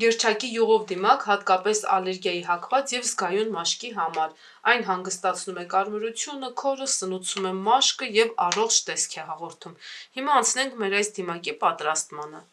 Գերչակի յուղով դիմակ հատկապես ալերգիայի հակված և զգայուն մաշկի համար։ Այն հանգստացնում է կարմրությունը, քորը, սնուցում է մաշկը և առողջ տեսք է հաղորդում։ Հիմա անցնենք մեր այս դիմակի պատրաստմանը։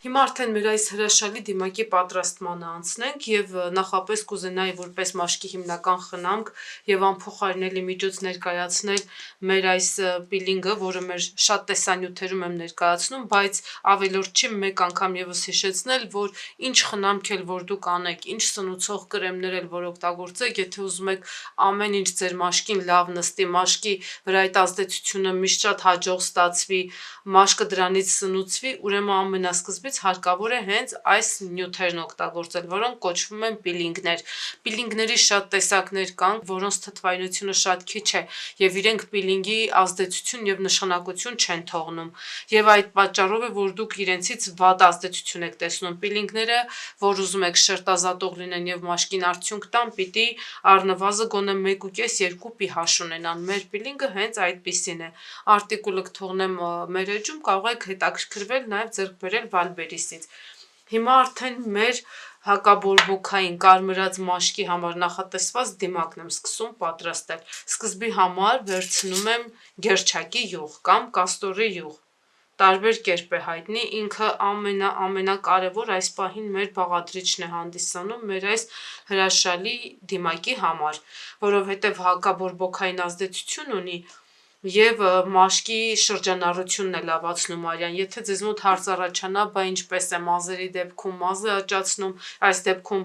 Հիմա արդեն մեր այս հրաշալի դիմակի պատրաստմանը անցնենք և նախապես կուզենայի որպես մաշկի հիմնական խնամք և անփոխարինելի միջոց ներկայացնել մեր այս պիլինգը, որը մեր շատ տեսանյութերում եմ ներկայացնում, բայց ավելորդ չի մեկ անգամ ևս հիշեցնել, որ ինչ խնամք էլ որ դուք անեք, ինչ սնուցող կրեմներ էլ որ օգտագործեք, եթե ուզում եք ամեն ինչ ձեր մաշկին լավ նստի, մաշկի վրա այդ ազդեցությունը միշտ շատ հաջող ստացվի, մաշկը դրանից սնուցվի, ուրեմն ամենասկզբից հարկավոր է հենց այս նյութերն օգտագործել, որոնք կոչվում են պիլինգներ։ Պիլինգների շատ տեսակներ կան, որոնց թթվայնությունը շատ քիչ է և իրենք պիլինգի ազդեցություն և նշանակություն չեն թողնում։ Եվ այդ պատճառով է, որ դուք իրենցից վատ ազդեցություն եք տեսնում։ Պիլինգները, որ ուզում եք շերտազատող լինեն և մաշկին արդյունք տան, պիտի առնվազն գոնե 1.5-2 pH ունենան։ Մեր պիլինգը հենց այդպիսին է։ Արտիկուլը կթողնեմ մեր էջում, կարող եք հետաքրքրվել նաև ձեռք բերել Վալբերիսից։ Հիմա արդեն մեր հակաբորբոքային կարմրած մաշկի համար նախատեսված դիմակն եմ սկսում պատրաստել։ Սկզբի համար վերցնում եմ գերչակի յուղ կամ կաստորի յուղ։ Տարբեր կերպ է հայտնի, ինքը ամենակարևոր այս պահին մեր բաղադրիչն է հանդիսանում մեր այս հրաշալի դիմակի համար, որովհետև հակաբորբոքային ազդեցություն ունի և մաշկի շրջանառությունն է լավացնում արյան։ Եթե ձեզ մոտ հարց առաջանա, բա ինչպես է մազերի դեպքում մազ է աճացնում, այս դեպքում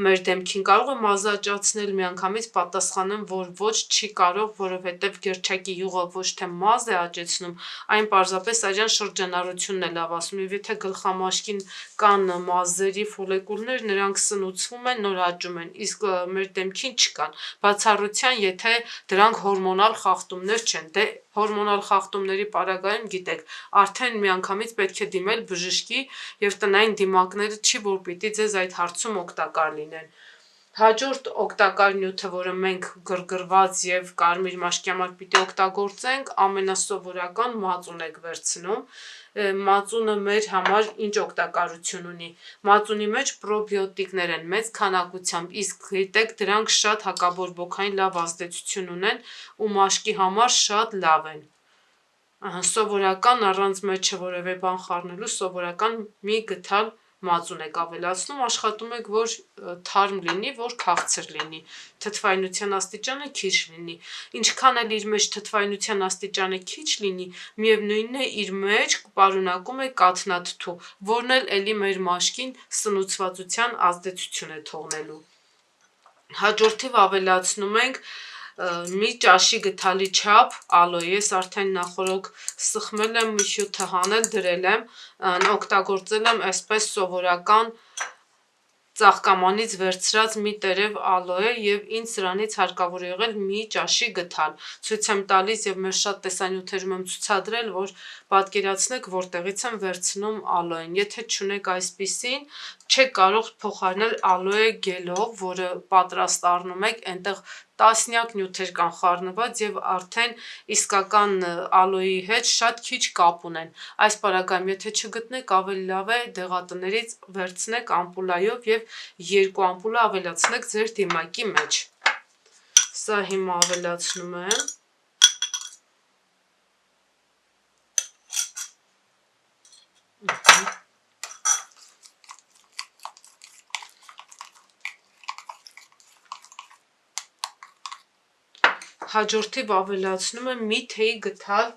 մեր դեմքին կարող է մազ աճացնել, միանգամից պատասխանեմ, որ ոչ, չի կարող, որովհետև գերչակի յուղը ոչ թե մազ է աճեցնում, այն պարզապես արյան շրջանառությունն է լավացնում, և եթե գլխամաշկին կան մազերի ֆոլեկուլներ, նրանք սնուցվում են, նոր աճում են, իսկ մեր դեմքին չկան, բացառության, եթե դրանք հորմոնալ խախտումներ չեն։ Դե հորմոնալ խախտումների պարագայում գիտեք, արդեն միանգամից պետք է դիմել բժշկի, և տնային դիմակները չի որ պիտի ձեզ այդ հարցում օգտակար լինեն։ Հաջորդ օգտակար նյութը, որը մենք գրգռված և կարմիր մաշկի համար պիտի օգտագործենք, ամենասովորական մածուն եք վերցնում։ Մածունը մեր համար ինչ օգտակարություն ունի։ Մածունի մեջ պրոբիոտիկներ են մեծ քանակությամբ, իսկ գիտեք, դրանք շատ հակաբորբոքային լավ ազդեցություն ունեն ու մաշկի համար շատ լավ են։ Սովորական, առանց մեջը որևէ բան խառնելու, սովորական մի գդալ մածուն եք ավելացնում, աշխատում եք, որ թարմ լինի, որ քաղցր լինի, թթվայնության աստիճանը քիչ լինի։ Ինչքան էլ իր մեջ թթվայնության աստիճանը քիչ լինի, միևնույնն է իր մեջ պարունակում է կաթնաթթու, որն էլ էլի մեր մաշկին սնուցվածության ազդեցություն է թողնելու։ Հաջորդիվ ավելացնում ենք մի ճաշի գդալի չափ ալոյ։ Ես արդեն նախօրոք սխմել եմ, հյութը հանել, դրել եմ, օգտագործել եմ այսպես սովորական ծաղկամանից վերցրած մի տերև ալոյ և ինձ սրանից հարկավոր է եղել մի ճաշի գդալ։ Ցույց եմ տալիս և մեր շատ տեսանյութերում եմ ցուցադրել, որ պատկերացնեք որտեղից եմ վերցնում ալոյն։ Եթե չունեք այսպիսին, չեք կարող փոխարինել ալոյ գելով, որը պատրաստ առնում եք, այնտեղ տասնյակ նյութեր կան խառնված և արդեն իսկական ալոյի հետ շատ քիչ կապ ունեն։ Այս պարագայում եթե չգտնեք, ավելի լավ է դեղատներից վերցնեք ամպուլայով և 2 ամպուլը ավելացնեք ձեր դիմակի մեջ։ Սա հիմա ավելացնում եմ։ Հաջորդիվ ավելացնում եմ մի թեյի գդալ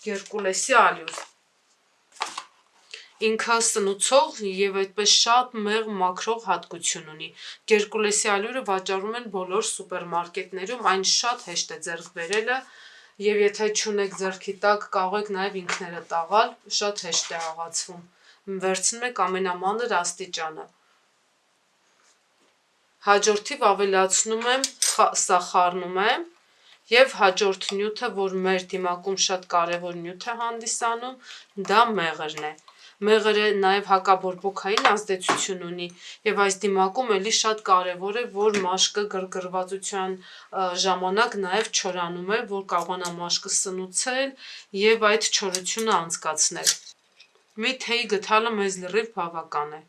գերկուլեսի ալյուր։ Ինքը սնուցող և այդպես շատ մեղմ մաքրող հատկություն ունի։ Գերկուլեսի ալյուրը վաճառում են բոլոր սուպերմարկետներում, այն շատ հեշտ է ձեռք բերելը, և եթե չունեք ձեռքի տակ, կարող եք նաև ինքներդ աղալ, շատ հեշտ է աղացվում։ Վերցնում եք ամենամանր աստիճանը։ Հաջորդիվ ավելացնում եմ, սա խառնում եմ, և հաջորդ նյութը, որ մեր դիմակում շատ կարևոր նյութ է հանդիսանում, դա մեղրն է։ Մեղրը նաև հակաբորբոքային ազդեցություն ունի, և այս դիմակում էլի շատ կարևոր է, որ մաշկը գրգռվածության ժամանակ նաև չորանում է, որ կարողանա մաշկը սնուցել և այդ չորությունը անցկացնել։ Մի թեյի գթալը մեզ լրիվ բավական է։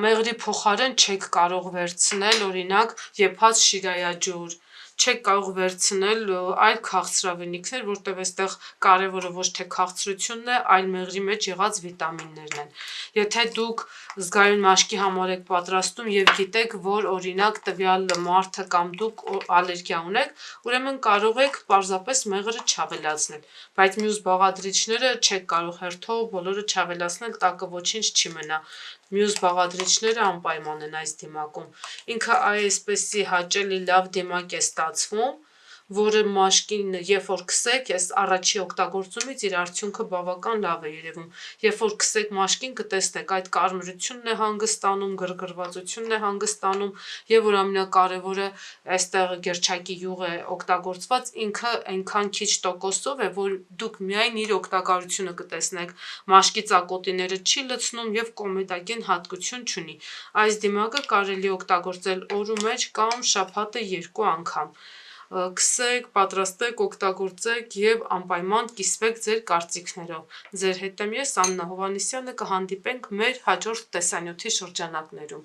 Մեղրի փոխարեն չեք կարող վերցնել օրինակ եփած շիրայաջուր, չեք կարող վերցնել այլ քաղցրավենիքներ, որտեղ այստեղ կարևորը ոչ թե քաղցրությունն է, այլ մեղրի մեջ եղած վիտամիններն են։ Եթե դուք զգայուն մաշկի համար եք պատրաստում եւ գիտեք, որ օրինակ տվյալ մարդը կամ դուք ալերգիա ունեք, ուրեմն կարող եք պարզապես մեղրը չավելացնել, բայց մյուս բաղադրիչները չեք կարող հերթով բոլորը չավելացնել, տակը ոչինչ չի մնա։ Մյուս բաղադրիչները անպայման են այս դիմակում։ Ինքը այսպեսի հաճելի լավ դիմակ է ստացվում, որը մաշկին երբ որ քսեք, այս առաջի օգտագործումից իր արդյունքը բավական լավ է երևում։ Երբ որ քսեք մաշկին կտեսնեք այդ կարմրությունն է հանգստանում, գրգռվածությունն է հանգստանում եւ որ ամենակարևորը այստեղ գերչակի յուղ է օգտագործված, ինքը այնքան քիչ տոկոսով է, որ դուք միայն իր օգտակարությունը կտեսնեք։ Մաշկի ծակոտիները չի լցնում եւ կոմեդագեն հատկություն չունի։ Այս դիմակը կարելի է օգտագործել օրու մեջ կամ շաբաթը 2 անգամ։ Քսեք, պատրաստեք, օգտագործեք եւ անպայման կիսվեք ձեր կարծիքներով։ Ձեր հետ եմ ես, Աննա Հովհաննիսյանը, կհանդիպենք մեր հաջորդ տեսանյութի շրջանակներում։